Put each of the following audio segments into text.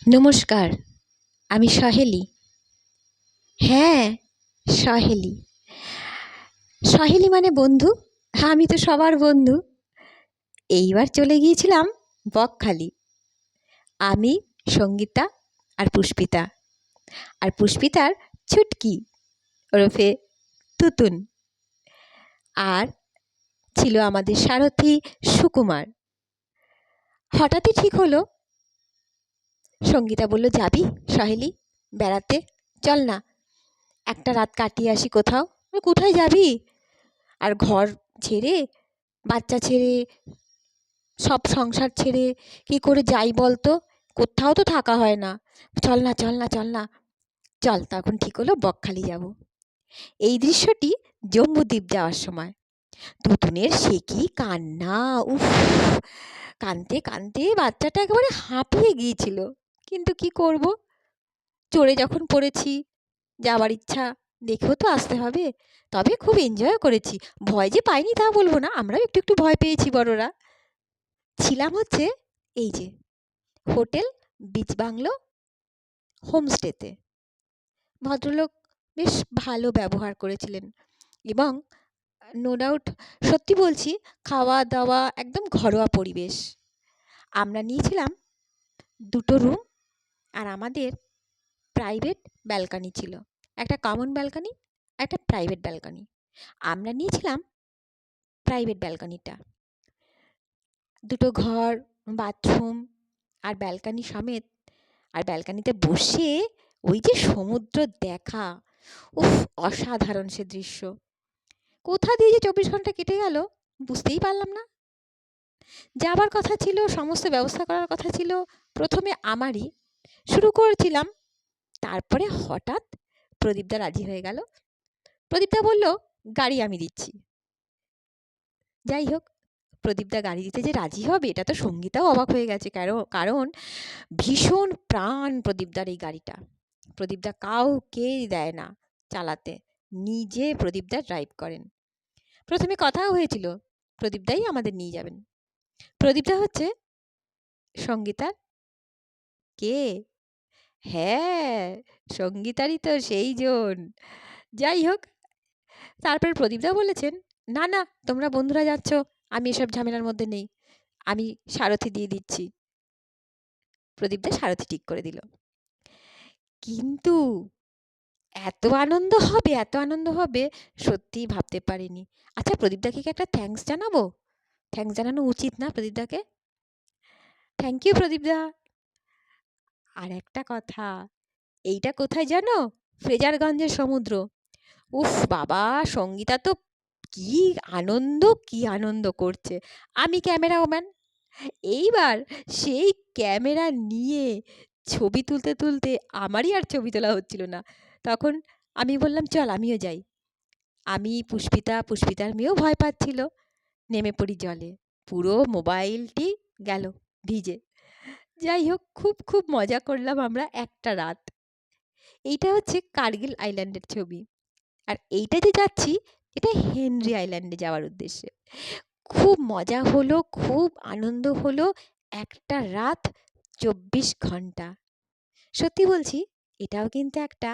নমস্কার, আমি সহেলি। হ্যাঁ, সহেলি। সহেলি মানে বন্ধু। আমি তো সবার বন্ধু। এইবার চলে গিয়েছিলাম বকখালি। আমি, সঙ্গীতা আর পুষ্পিতা। আর পুষ্পিতার ছুটকি ওরফে তুতুন। আর ছিল আমাদের সারথি সুকুমার। হঠাৎই ঠিক হলো, সঙ্গীতা বলল, যাবি সহেলি বেড়াতে? চল না, একটা রাত কাটিয়ে আসি কোথাও। কোথায় যাবি? আর ঘর ছেড়ে, বাচ্চা ছেড়ে, সব সংসার ছেড়ে কি করে যাই বলতো? কোথাও তো থাকা হয় না। চল না, চল না, চল না। চল, তখন ঠিক হলো বকখালি যাব। এই দৃশ্যটি জম্বুদ্বীপ যাওয়ার সময়। তুতুনের সে কি কান্না! উফ! কাঁদতে কাঁদতে বাচ্চাটা একেবারে হাঁপিয়ে গিয়েছিল। কিন্তু কি করব, চড়ে যখন পড়েছি, যাবার ইচ্ছা, দেখেও তো আসতে হবে। তবে খুব এনজয় করেছি। ভয় যে পাইনি তা বলবো না, আমরাও একটু একটু ভয় পেয়েছি বড়রা। ছিলাম হচ্ছে এই যে হোটেল বিচ বাংলো হোমস্টেতে। ভদ্রলোক বেশ ভালো ব্যবহার করেছিলেন এবং নো ডাউট, সত্যি বলছি, খাওয়া দাওয়া একদম ঘরোয়া পরিবেশ। আমরা নিয়েছিলাম দুটো রুম, আর আমাদের প্রাইভেট ব্যালকানি ছিল। একটা কমন ব্যালকানি, একটা প্রাইভেট ব্যালকানি। আমরা নিয়েছিলাম প্রাইভেট ব্যালকানিটা। দুটো ঘর, বাথরুম আর ব্যালকানি সমেত। আর ব্যালকানিতে বসে ওই যে সমুদ্র দেখা, উফ! অসাধারণ সে দৃশ্য। কোথা দিয়ে যে 24 ঘন্টা কেটে গেল বুঝতেই পারলাম না। যাবার কথা ছিল, সমস্ত ব্যবস্থা করার কথা ছিল প্রথমে আমারই। শুরু করেছিলাম, তারপরে হঠাৎ প্রদীপদা রাজি হয়ে গেল। প্রদীপদা বলল, গাড়ি আমি দিচ্ছি। যাই হোক, প্রদীপদা গাড়ি দিতে যে রাজি হবে এটা তো সঙ্গীতাও অবাক হয়ে গেছে। কারণ ভীষণ প্রাণ প্রদীপদার এই গাড়িটা। প্রদীপদা কাউকে দেয় না চালাতে, নিজে প্রদীপদা ড্রাইভ করেন। প্রথমে কথাও হয়েছিল প্রদীপদাই আমাদের নিয়ে যাবেন। প্রদীপদা হচ্ছে সঙ্গীতার কে? হ্যাঁ, সঙ্গীতারই তো সেই জন। যাই হোক, তারপরে প্রদীপদা বলেছেন, না না, তোমরা বন্ধুরা যাচ্ছ, আমি এসব ঝামেলার মধ্যে নেই, আমি সারথি দিয়ে দিচ্ছি। প্রদীপদা সারথি ঠিক করে দিল। কিন্তু এত আনন্দ হবে, এত আনন্দ হবে, সত্যিই ভাবতে পারিনি। আচ্ছা, প্রদীপদাকে কি একটা থ্যাঙ্কস জানাবো? থ্যাঙ্কস জানানো উচিত না প্রদীপদাকে? Thank you প্রদীপদা। আর একটা কথা, এইটা কোথায় জানো? ফ্রেজারগঞ্জের সমুদ্র। উফ বাবা, সঙ্গীতা তো কি আনন্দ, কি আনন্দ করছে। আমি ক্যামেরাম্যান। এইবার সেই ক্যামেরা নিয়ে ছবি তুলতে তুলতে আমারই আর ছবি তোলা হচ্ছিল না। তখন আমি বললাম, চল আমিও যাই। আমি, পুষ্পিতার মেয়েও ভয় পাচ্ছিল। নেমে পড়ি জলে। পুরো মোবাইলটি গেল ভিজে। যাই হোক, খুব খুব মজা করলাম আমরা একটা রাত। এইটা হচ্ছে কার্গিল আইল্যান্ডের ছবি। আর এইটা যে যাচ্ছি, এটা হেনরি আইল্যান্ডে যাওয়ার উদ্দেশ্যে। খুব মজা হলো, খুব আনন্দ হলো। একটা রাত 24 ঘন্টা। সত্যি বলছি, এটাও কিন্তু একটা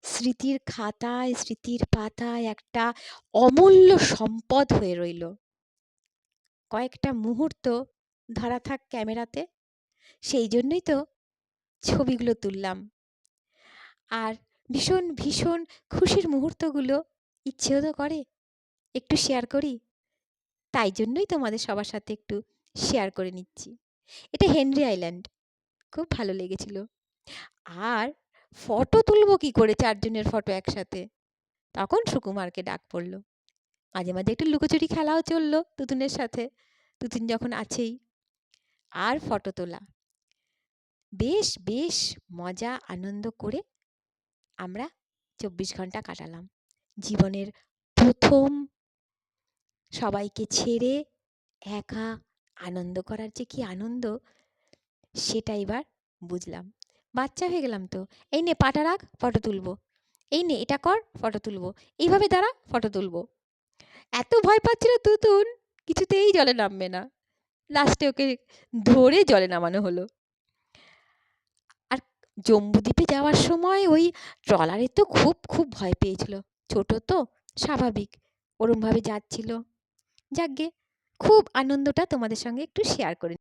স্মৃতির খাতায়, স্মৃতির পাতায় একটা অমূল্য সম্পদ হয়ে রইল। কয়েকটা মুহূর্ত ধরা থাক ক্যামেরাতে, সেই জন্যই তো ছবিগুলো তুললাম। আর ভীষণ ভীষণ খুশির মুহূর্তগুলো ইচ্ছেও তো করে একটু শেয়ার করি। তাই জন্যই তোমাদের সবার সাথে একটু শেয়ার করে নিচ্ছি। এটা হেনরি আইল্যান্ড। খুব ভালো লেগেছিল। আর ফটো তুলবো কি করে 4 জনের ফটো একসাথে? তখন সুকুমারকে ডাক পড়ল। মাঝে মাঝে একটু লুকোচুরি খেলাও চললো তুতুনের সাথে, তুতুন যখন আছেই। আর ফটো তোলা, বেশ বেশ মজা আনন্দ করে আমরা 24 ঘন্টা কাটালাম। জীবনের প্রথম সবাইকে ছেড়ে একা আনন্দ করার যে কি আনন্দ, সেটা এবার বুঝলাম। বাচ্চা হয়ে গেলাম তো। এই নে পাটা রাখ, ফটো তুলবো। এই নে এটা কর, ফটো তুলবো। এইভাবে দাঁড়া, ফটো তুলবো। এত ভয় পাচ্ছিল তুতুন, কিছুতেই জলে নামবে না। লাস্টে ওকে ধরে জলে নামানো হলো। জম্বুদ্বীপে যাওয়ার সময় ওই ট্রলারে তো খুব খুব ভয় পেয়েছিল, ছোট তো স্বাভাবিক, ওরমভাবে যাচ্ছিল। যাকগে, খুব আনন্দটা তোমাদের সঙ্গে একটু শেয়ার করে